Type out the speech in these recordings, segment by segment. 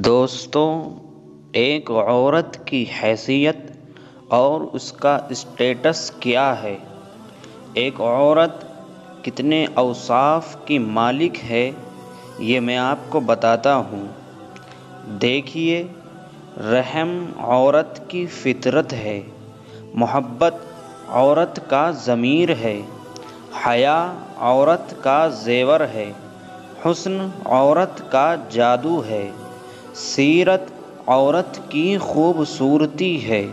دوستوں، ایک عورت کی حیثیت اور اس کا اسٹیٹس کیا ہے؟ ایک عورت کتنے اوصاف کی مالک ہے، یہ میں آپ کو بتاتا ہوں۔ دیکھیے، رحم عورت کی فطرت ہے، محبت عورت کا ضمیر ہے، حیا عورت کا زیور ہے، حسن عورت کا جادو ہے، سیرت عورت کی خوبصورتی ہے،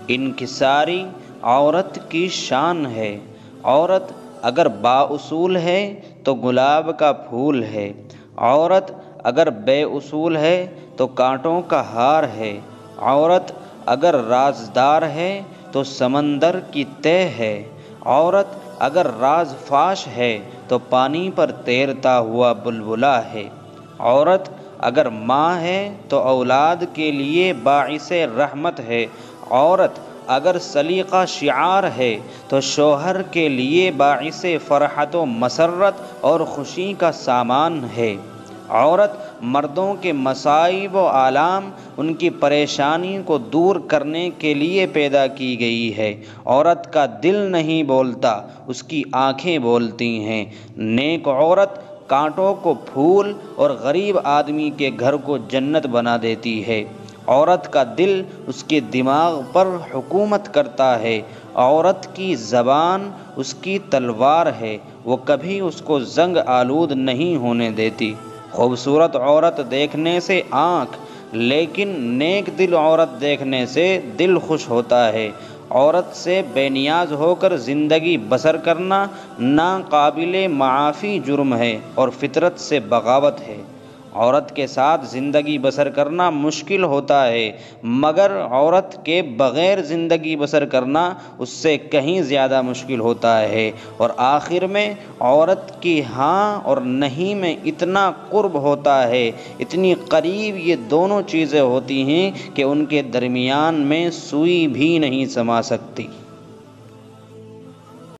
انکساری عورت کی شان ہے۔ عورت اگر بااصول ہے تو گلاب کا پھول ہے، عورت اگر بے اصول ہے تو کانٹوں کا ہار ہے، عورت اگر رازدار ہے تو سمندر کی تہ ہے، عورت اگر راز فاش ہے تو پانی پر تیرتا ہوا بلبلا ہے، عورت اگر ماں ہے تو اولاد کے لیے باعث رحمت ہے، عورت اگر سلیقہ شعار ہے تو شوہر کے لیے باعث فرحت و مسرت اور خوشی کا سامان ہے۔ عورت مردوں کے مصائب و آلام، ان کی پریشانی کو دور کرنے کے لیے پیدا کی گئی ہے۔ عورت کا دل نہیں بولتا، اس کی آنکھیں بولتی ہیں۔ نیک عورت کانٹوں کو پھول اور غریب آدمی کے گھر کو جنت بنا دیتی ہے۔ عورت کا دل اس کے دماغ پر حکومت کرتا ہے۔ عورت کی زبان اس کی تلوار ہے، وہ کبھی اس کو زنگ آلود نہیں ہونے دیتی۔ خوبصورت عورت دیکھنے سے آنکھ، لیکن نیک دل عورت دیکھنے سے دل خوش ہوتا ہے۔ عورت سے بے نیاز ہو کر زندگی بسر کرنا ناقابل معافی جرم ہے اور فطرت سے بغاوت ہے۔ عورت کے ساتھ زندگی بسر کرنا مشکل ہوتا ہے، مگر عورت کے بغیر زندگی بسر کرنا اس سے کہیں زیادہ مشکل ہوتا ہے۔ اور آخر میں عورت کی ہاں اور نہیں میں اتنا قرب ہوتا ہے، اتنی قریب یہ دونوں چیزیں ہوتی ہیں کہ ان کے درمیان میں سوئی بھی نہیں سما سکتی۔